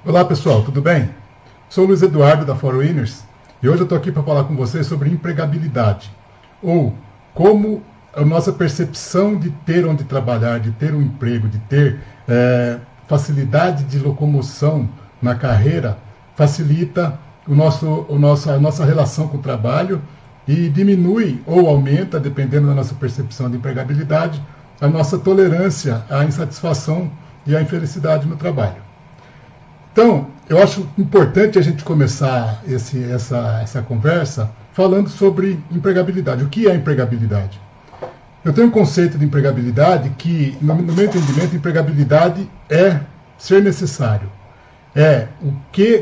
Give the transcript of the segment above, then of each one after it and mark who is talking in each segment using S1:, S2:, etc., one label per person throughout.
S1: Olá pessoal, tudo bem? Sou o Luiz Eduardo da ForWinners e hoje eu estou aqui para falar com vocês sobre empregabilidade, ou como a nossa percepção de ter onde trabalhar, de ter um emprego, de ter facilidade de locomoção na carreira, facilita a nossa relação com o trabalho e diminui ou aumenta, dependendo da nossa percepção de empregabilidade, a nossa tolerância à insatisfação e à infelicidade no trabalho. Então, eu acho importante a gente começar essa conversa falando sobre empregabilidade. O que é empregabilidade? Eu tenho um conceito de empregabilidade que, no meu entendimento, empregabilidade é ser necessário.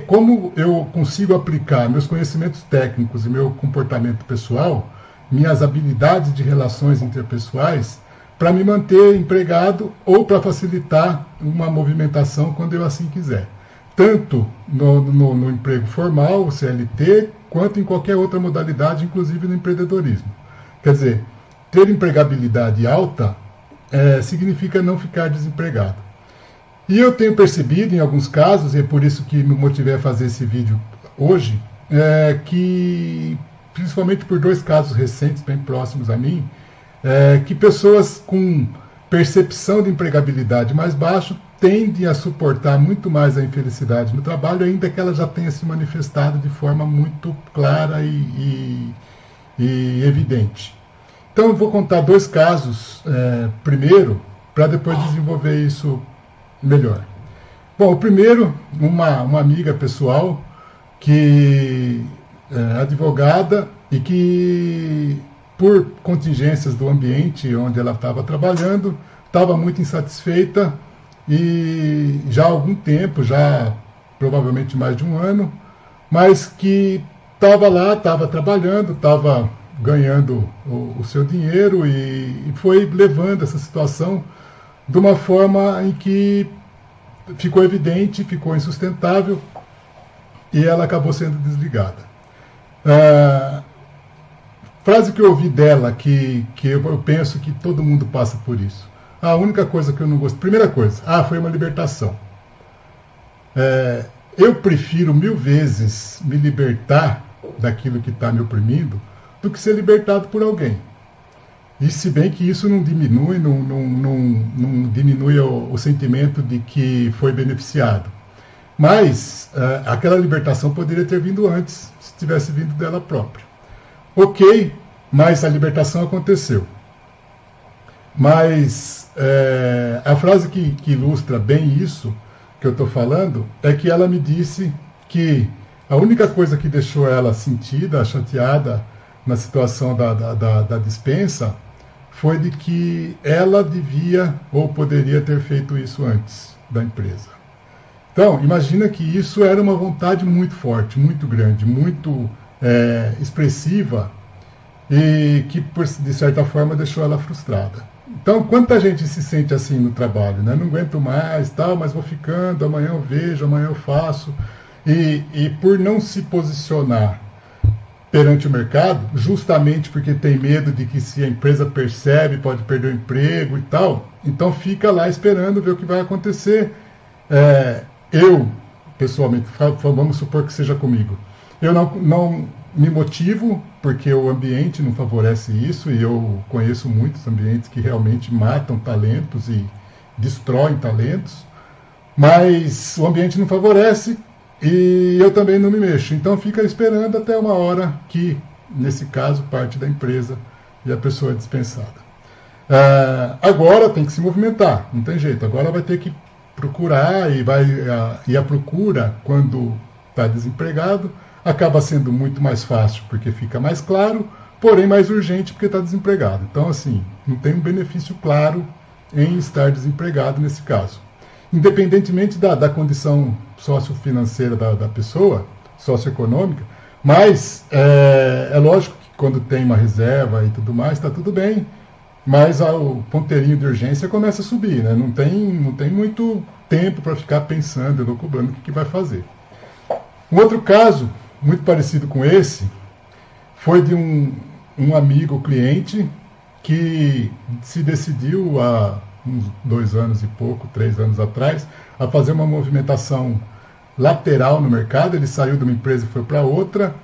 S1: Como eu consigo aplicar meus conhecimentos técnicos e meu comportamento pessoal, minhas habilidades de relações interpessoais, para me manter empregado ou para facilitar uma movimentação quando eu assim quiser. Tanto no emprego formal, o CLT, quanto em qualquer outra modalidade, inclusive no empreendedorismo. Quer dizer, ter empregabilidade alta significa não ficar desempregado. E eu tenho percebido em alguns casos, e é por isso que me motivei a fazer esse vídeo hoje, que, principalmente por dois casos recentes, bem próximos a mim, que pessoas com percepção de empregabilidade mais baixa tendem a suportar muito mais a infelicidade no trabalho, ainda que ela já tenha se manifestado de forma muito clara e evidente. Então eu vou contar dois casos primeiro, para depois desenvolver isso melhor. Bom, o primeiro, uma amiga pessoal que é advogada e que, por contingências do ambiente onde ela estava trabalhando, estava muito insatisfeita e já há algum tempo, já provavelmente mais de um ano, mas que estava lá, estava trabalhando, estava ganhando o seu dinheiro e foi levando essa situação de uma forma em que ficou evidente, ficou insustentável e ela acabou sendo desligada. Frase que eu ouvi dela, que eu penso que todo mundo passa por isso. A única coisa que eu não gosto... Primeira coisa, foi uma libertação. Eu prefiro 1000 vezes me libertar daquilo que está me oprimindo do que ser libertado por alguém. E se bem que isso não diminui, não diminui o sentimento de que foi beneficiado. Mas aquela libertação poderia ter vindo antes, se tivesse vindo dela própria. Ok, mas a libertação aconteceu. Mas a frase que ilustra bem isso que eu estou falando é que ela me disse que a única coisa que deixou ela sentida, chateada na situação da dispensa foi de que ela devia ou poderia ter feito isso antes da empresa. Então, imagina que isso era uma vontade muito forte, muito grande, muito expressiva e que, de certa forma, deixou ela frustrada. Então, quanta gente se sente assim no trabalho, né? Não aguento mais, tal, mas vou ficando, amanhã eu vejo, amanhã eu faço. E por não se posicionar perante o mercado, justamente porque tem medo de que se a empresa percebe, pode perder o emprego e tal, então fica lá esperando ver o que vai acontecer. Eu, pessoalmente, vamos supor que seja comigo, eu não me motivo, porque o ambiente não favorece isso, e eu conheço muitos ambientes que realmente matam talentos e destroem talentos, mas o ambiente não favorece e eu também não me mexo. Então fica esperando até uma hora que, nesse caso, parte da empresa e a pessoa é dispensada. Agora tem que se movimentar, não tem jeito, agora vai ter que procurar e a procura, quando está desempregado, acaba sendo muito mais fácil, porque fica mais claro, porém mais urgente, porque está desempregado. Então, assim, não tem um benefício claro em estar desempregado nesse caso. Independentemente da condição sociofinanceira da pessoa, socioeconômica, mas é lógico que quando tem uma reserva e tudo mais, está tudo bem, mas o ponteirinho de urgência começa a subir, né? Não tem muito tempo para ficar pensando, elucubrando o que vai fazer. Um outro caso, muito parecido com esse, foi de um amigo cliente que se decidiu há uns 2 anos e pouco, 3 anos atrás, a fazer uma movimentação lateral no mercado, ele saiu de uma empresa e foi para outra,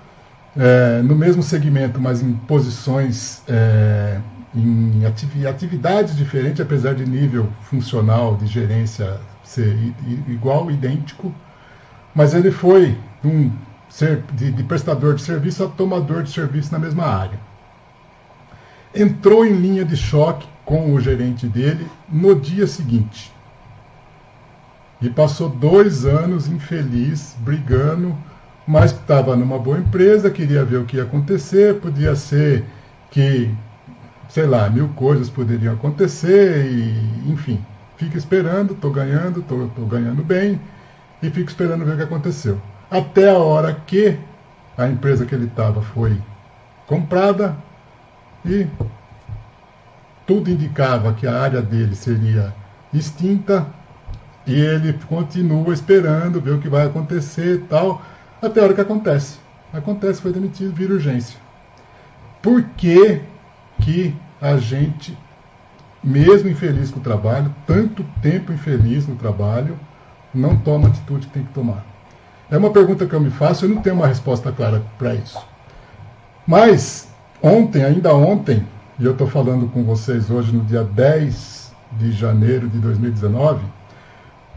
S1: no mesmo segmento, mas em posições, em atividades diferentes, apesar de nível funcional de gerência ser igual, idêntico, mas ele foi de prestador de serviço a tomador de serviço na mesma área. Entrou em linha de choque com o gerente dele no dia seguinte. E passou 2 anos infeliz, brigando, mas estava numa boa empresa, queria ver o que ia acontecer, podia ser que, sei lá, 1000 coisas poderiam acontecer, e, enfim, fica esperando, estou ganhando bem, e fico esperando ver o que aconteceu. Até a hora que a empresa que ele estava foi comprada, e tudo indicava que a área dele seria extinta, e ele continua esperando ver o que vai acontecer e tal, até a hora que acontece. Acontece, foi demitido, vira urgência. Por que que a gente, mesmo infeliz com o trabalho, tanto tempo infeliz no trabalho, não toma a atitude que tem que tomar? É uma pergunta que eu me faço, eu não tenho uma resposta clara para isso. Mas, ainda ontem, e eu estou falando com vocês hoje no dia 10 de janeiro de 2019,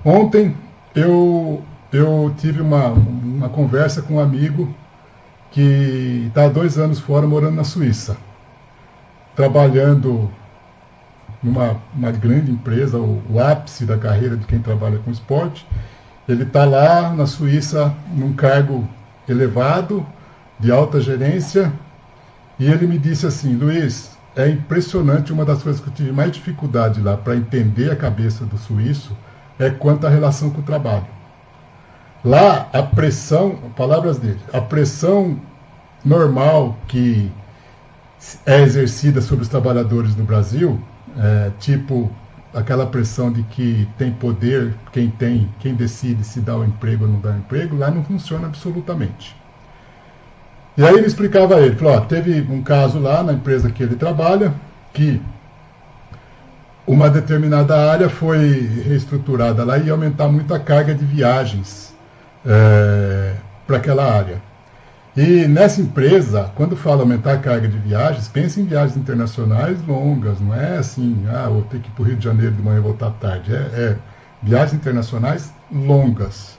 S1: ontem eu tive uma conversa com um amigo que está há 2 anos fora, morando na Suíça, trabalhando numa grande empresa, o ápice da carreira de quem trabalha com esporte. Ele está lá na Suíça num cargo elevado, de alta gerência, e ele me disse assim: Luiz, é impressionante, uma das coisas que eu tive mais dificuldade lá para entender a cabeça do suíço é quanto à relação com o trabalho. Lá, a pressão, palavras dele, a pressão normal que é exercida sobre os trabalhadores no Brasil, tipo aquela pressão de que tem poder, quem decide se dá o emprego ou não dá o emprego, lá não funciona absolutamente. E aí ele explicava a ele, falou, teve um caso lá na empresa que ele trabalha, que uma determinada área foi reestruturada lá e ia aumentar muito a carga de viagens para aquela área. E nessa empresa, quando fala aumentar a carga de viagens, pensa em viagens internacionais longas, não é assim, vou ter que ir para o Rio de Janeiro de manhã e voltar à tarde. Viagens internacionais longas.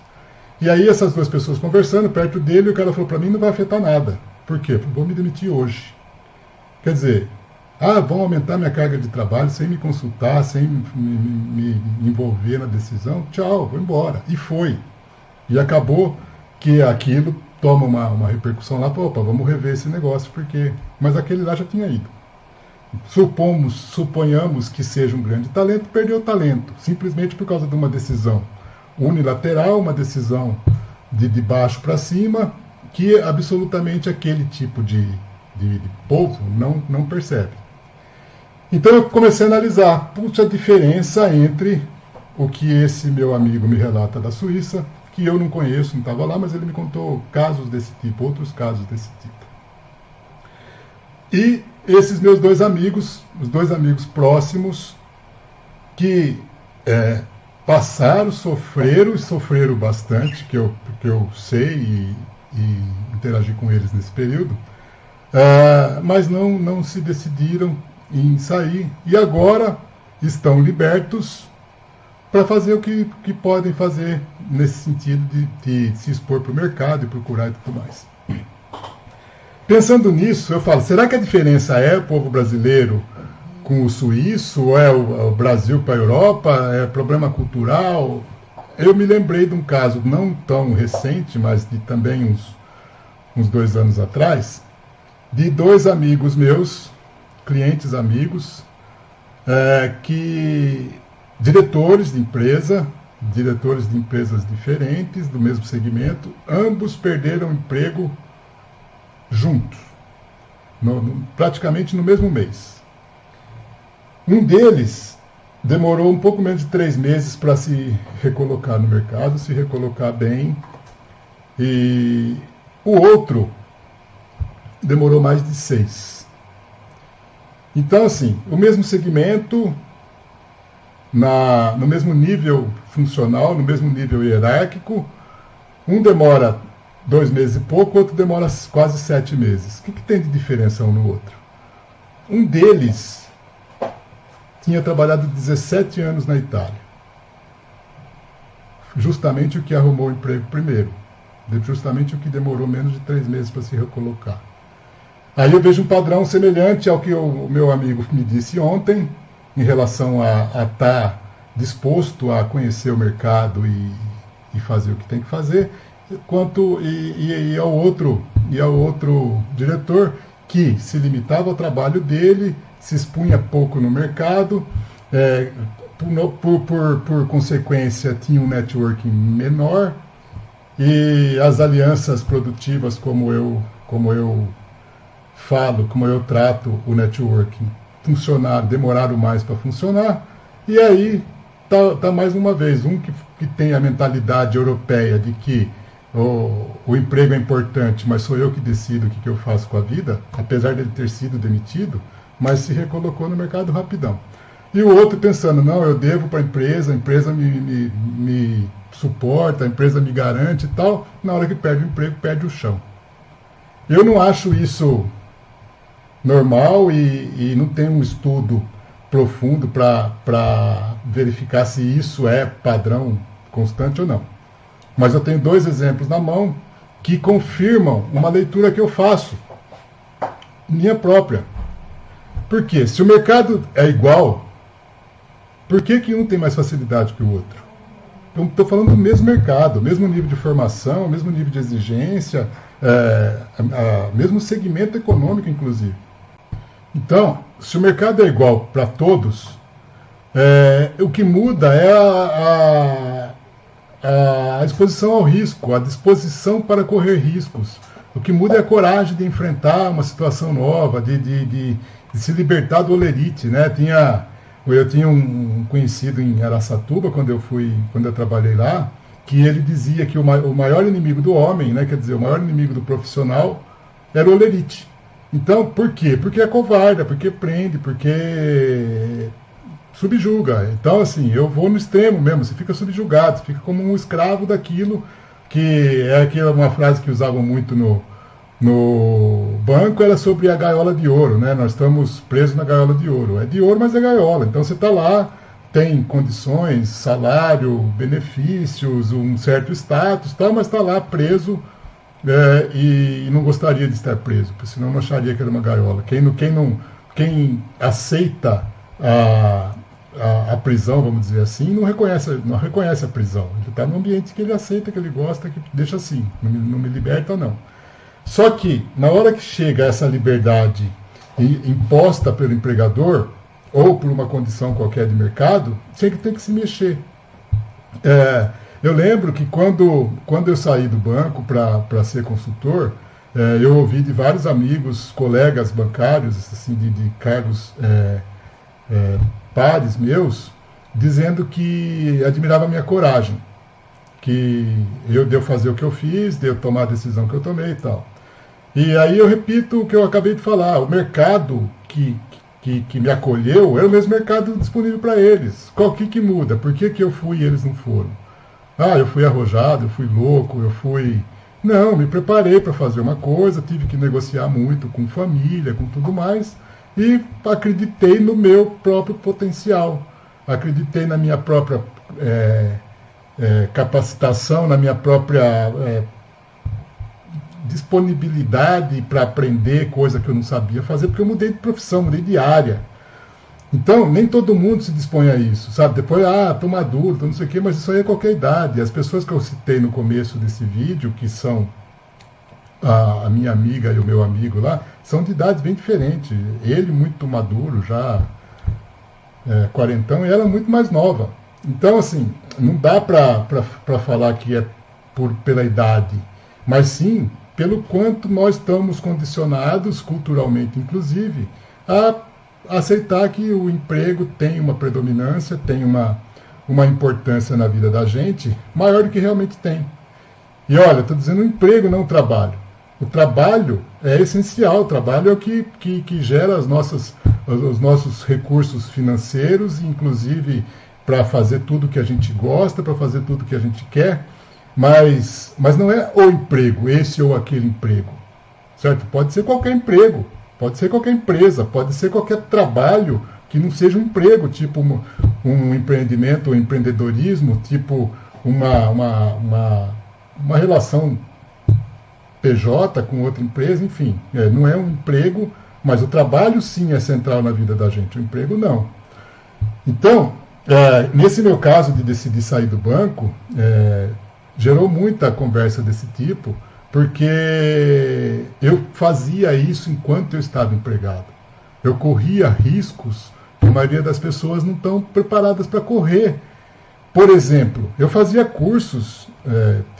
S1: E aí essas 2 pessoas conversando perto dele, e o cara falou para mim, não vai afetar nada. Por quê? Vou me demitir hoje. Quer dizer, vão aumentar minha carga de trabalho sem me consultar, sem me envolver na decisão, tchau, vou embora. E foi. E acabou que aquilo toma uma repercussão lá, opa, vamos rever esse negócio, porque... Mas aquele lá já tinha ido. Suponhamos que seja um grande talento, perdeu o talento, simplesmente por causa de uma decisão unilateral, uma decisão de baixo para cima, que absolutamente aquele tipo de povo não percebe. Então eu comecei a analisar, a diferença entre o que esse meu amigo me relata da Suíça, que eu não conheço, não estava lá, mas ele me contou casos desse tipo, outros casos desse tipo. E esses meus 2 amigos, os 2 amigos próximos, que passaram, sofreram bastante, que eu sei e interagi com eles nesse período, mas não se decidiram em sair, e agora estão libertos para fazer o que podem fazer nesse sentido de se expor para o mercado e procurar e tudo mais. Pensando nisso, eu falo, será que a diferença é o povo brasileiro com o suíço, ou é o Brasil para a Europa, é problema cultural? Eu me lembrei de um caso não tão recente, mas de também uns 2 anos atrás, de 2 amigos meus, clientes amigos, diretores de empresas diferentes, do mesmo segmento, ambos perderam emprego juntos, praticamente no mesmo mês. Um deles demorou um pouco menos de 3 meses para se recolocar no mercado, se recolocar bem, e o outro demorou mais de 6. Então, assim, o mesmo segmento, no mesmo nível funcional, no mesmo nível hierárquico, Um demora 2 meses e pouco, outro demora quase 7 meses. O que tem de diferença um no outro? Um deles tinha trabalhado 17 anos na Itália. Justamente o que arrumou o emprego primeiro. Justamente o que demorou menos de 3 meses para se recolocar. Aí eu vejo um padrão semelhante ao que o meu amigo me disse ontem, em relação a estar disposto a conhecer o mercado e fazer o que tem que fazer, ao outro diretor que se limitava ao trabalho dele, se expunha pouco no mercado, por consequência tinha um networking menor, e as alianças produtivas, como eu trato o networking, demoraram mais para funcionar, e aí tá mais uma vez, que tem a mentalidade europeia de que o emprego é importante, mas sou eu que decido o que eu faço com a vida, apesar dele ter sido demitido, mas se recolocou no mercado rapidão. E o outro pensando, não, eu devo para a empresa me suporta, a empresa me garante e tal, na hora que perde o emprego, perde o chão. Eu não acho isso normal e não tem um estudo profundo para verificar se isso é padrão constante ou não. Mas eu tenho 2 exemplos na mão que confirmam uma leitura que eu faço, minha própria. Por quê? Se o mercado é igual, por que um tem mais facilidade que o outro? Eu estou falando do mesmo mercado, mesmo nível de formação, mesmo nível de exigência, mesmo segmento econômico, inclusive. Então, se o mercado é igual para todos, o que muda é a exposição ao risco, a disposição para correr riscos. O que muda é a coragem de enfrentar uma situação nova, de se libertar do olerite, né? Eu tinha um conhecido em Araçatuba, quando eu trabalhei lá, que ele dizia que o maior inimigo do homem, né, quer dizer, o maior inimigo do profissional era o olerite. Então, por quê? Porque é covarde, porque prende, porque subjuga. Então, assim, eu vou no extremo mesmo, você fica subjugado, você fica como um escravo daquilo, que é uma frase que usavam muito no banco, era sobre a gaiola de ouro, né? Nós estamos presos na gaiola de ouro. É de ouro, mas é gaiola. Então você está lá, tem condições, salário, benefícios, um certo status, mas está lá preso e não gostaria de estar preso, porque senão não acharia que era uma gaiola. Quem aceita a prisão, vamos dizer assim, não reconhece a prisão. Ele está num ambiente que ele aceita, que ele gosta, que deixa assim, não me liberta, não. Só que, na hora que chega essa liberdade imposta pelo empregador, ou por uma condição qualquer de mercado, tem que se mexer. Eu lembro que quando eu saí do banco para ser consultor, eu ouvi de vários amigos, colegas bancários, assim, de cargos pares meus, dizendo que admirava a minha coragem, que de eu fazer o que eu fiz, de eu tomar a decisão que eu tomei e tal. E aí eu repito o que eu acabei de falar, o mercado que me acolheu era o mesmo mercado disponível para eles. Qual que muda? Por que eu fui e eles não foram? Eu fui arrojado, eu fui louco, Não, me preparei para fazer uma coisa, tive que negociar muito com família, com tudo mais, e acreditei no meu próprio potencial, acreditei na minha própria capacitação, na minha própria disponibilidade para aprender coisa que eu não sabia fazer, porque eu mudei de profissão, mudei de área. Então, nem todo mundo se dispõe a isso, sabe? Depois, tô maduro, tô não sei o quê, mas isso aí é qualquer idade. As pessoas que eu citei no começo desse vídeo, que são a minha amiga e o meu amigo lá, são de idades bem diferentes. Ele muito maduro, já quarentão, e ela muito mais nova. Então, assim, não dá para falar que é pela idade, mas sim pelo quanto nós estamos condicionados, culturalmente inclusive, a aceitar que o emprego tem uma predominância, tem uma importância na vida da gente maior do que realmente tem. E olha, estou dizendo o emprego, não o trabalho. O trabalho é essencial, o trabalho é o que gera os nossos recursos financeiros, inclusive para fazer tudo que a gente gosta, para fazer tudo que a gente quer. mas não é o emprego, esse ou aquele emprego, certo? Pode ser qualquer emprego, pode ser qualquer empresa, pode ser qualquer trabalho que não seja um emprego, tipo um empreendimento, um empreendedorismo, tipo uma relação PJ com outra empresa, enfim, não é um emprego, mas o trabalho sim é central na vida da gente, o emprego não. Então, nesse meu caso de decidir sair do banco, gerou muita conversa desse tipo, porque eu fazia isso enquanto eu estava empregado. Eu corria riscos que a maioria das pessoas não estão preparadas para correr. Por exemplo, eu fazia cursos,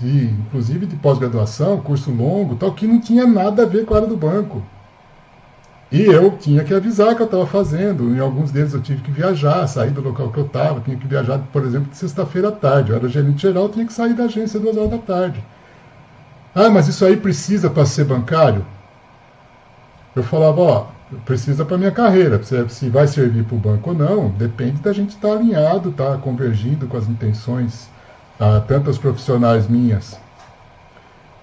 S1: inclusive de pós-graduação, curso longo, tal, que não tinha nada a ver com a área do banco. E eu tinha que avisar que eu estava fazendo. Em alguns deles eu tive que viajar, sair do local que eu estava, tinha que viajar, por exemplo, de sexta-feira à tarde. Eu era gerente geral, eu tinha que sair da agência 2 horas da tarde. Ah, mas isso aí precisa para ser bancário? Eu falava, precisa para minha carreira. Se vai servir para o banco ou não, depende da gente estar alinhado, estar convergindo com as intenções, tanto as profissionais minhas,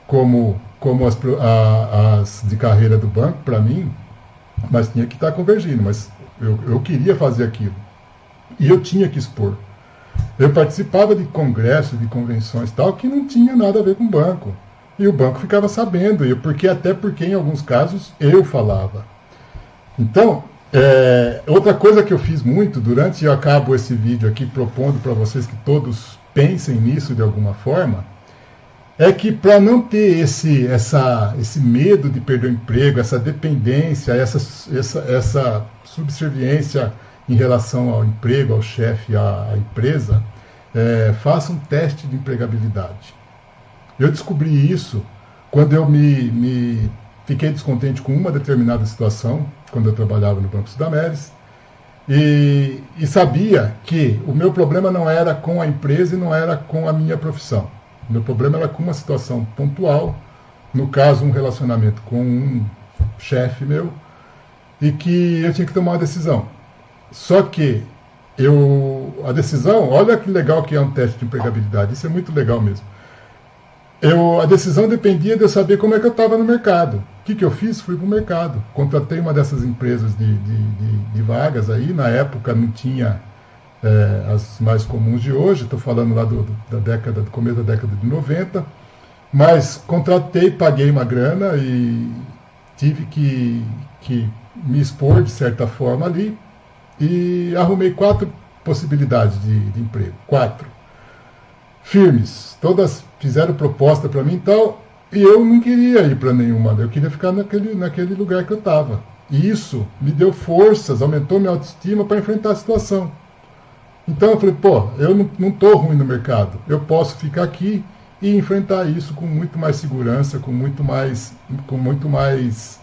S1: como as de carreira do banco, para mim, mas tinha que estar convergindo. Mas eu queria fazer aquilo. E eu tinha que expor. Eu participava de congressos, de convenções tal, que não tinha nada a ver com o banco. E o banco ficava sabendo, até porque em alguns casos eu falava. Então, outra coisa que eu fiz muito, eu acabo esse vídeo aqui propondo para vocês que todos pensem nisso de alguma forma, é que para não ter esse medo de perder o emprego, essa dependência, essa subserviência em relação ao emprego, ao chefe, à empresa, faça um teste de empregabilidade. Eu descobri isso quando eu me fiquei descontente com uma determinada situação, quando eu trabalhava no Banco Sudameris, e sabia que o meu problema não era com a empresa e não era com a minha profissão. O meu problema era com uma situação pontual, no caso um relacionamento com um chefe meu, e que eu tinha que tomar uma decisão. Só que a decisão, olha que legal que é um teste de empregabilidade, isso é muito legal mesmo. A decisão dependia de eu saber como é que eu estava no mercado. O que eu fiz? Fui para o mercado. Contratei uma dessas empresas de vagas aí. Na época não tinha as mais comuns de hoje. Estou falando lá do começo da década de 90. Mas contratei, paguei uma grana e tive que me expor de certa forma ali. E arrumei 4 possibilidades de emprego. 4. Firmes, todas fizeram proposta para mim e tal, e eu não queria ir para nenhuma, eu queria ficar naquele lugar que eu estava. E isso me deu forças, aumentou minha autoestima para enfrentar a situação. Então eu falei, eu não estou ruim no mercado, eu posso ficar aqui e enfrentar isso com muito mais segurança, com muito mais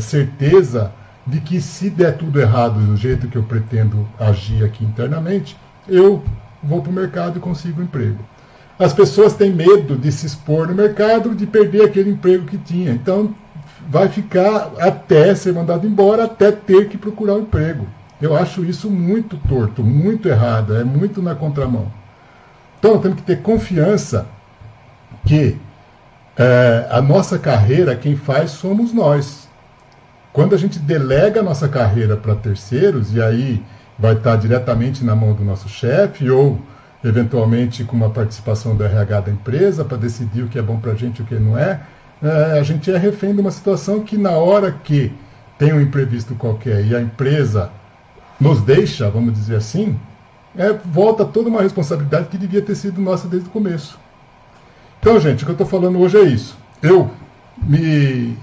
S1: certeza de que se der tudo errado do jeito que eu pretendo agir aqui internamente, eu vou para o mercado e consigo um emprego. As pessoas têm medo de se expor no mercado, de perder aquele emprego que tinha. Então, vai ficar até ser mandado embora, até ter que procurar um emprego. Eu acho isso muito torto, muito errado, é muito na contramão. Então, temos que ter confiança que a nossa carreira, quem faz somos nós. Quando a gente delega a nossa carreira para terceiros, e aí vai estar diretamente na mão do nosso chefe ou, eventualmente, com uma participação do RH da empresa para decidir o que é bom para a gente e o que não é, a gente é refém de uma situação que, na hora que tem um imprevisto qualquer e a empresa nos deixa, vamos dizer assim, volta toda uma responsabilidade que devia ter sido nossa desde o começo. Então, gente, o que eu estou falando hoje é isso. Eu me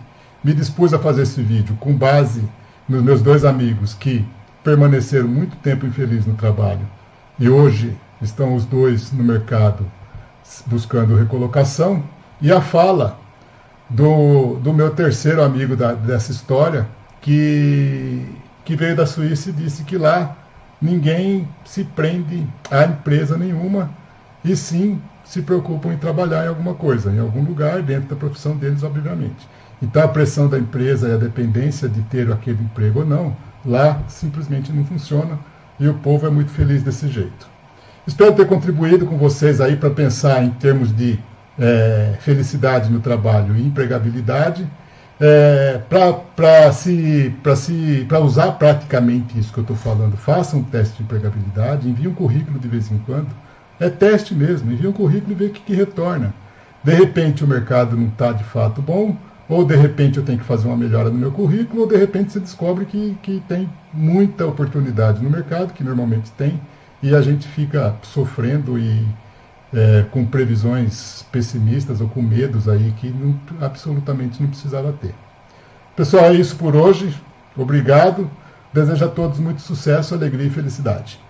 S1: dispus a fazer esse vídeo com base nos meus 2 amigos que permaneceram muito tempo infelizes no trabalho e hoje estão os 2 no mercado buscando recolocação, e a fala do meu terceiro amigo dessa história que veio da Suíça e disse que lá ninguém se prende a empresa nenhuma e sim se preocupam em trabalhar em alguma coisa, em algum lugar dentro da profissão deles, obviamente. Então a pressão da empresa e a dependência de ter aquele emprego ou não, lá simplesmente não funciona e o povo é muito feliz desse jeito. Espero ter contribuído com vocês aí para pensar em termos de felicidade no trabalho e empregabilidade, para usar praticamente isso que eu estou falando, faça um teste de empregabilidade, envie um currículo de vez em quando, é teste mesmo, envie um currículo e vê o que retorna. De repente o mercado não está de fato bom, ou de repente eu tenho que fazer uma melhora no meu currículo, ou de repente você descobre que tem muita oportunidade no mercado, que normalmente tem, e a gente fica sofrendo e com previsões pessimistas ou com medos aí que absolutamente não precisava ter. Pessoal, é isso por hoje. Obrigado. Desejo a todos muito sucesso, alegria e felicidade.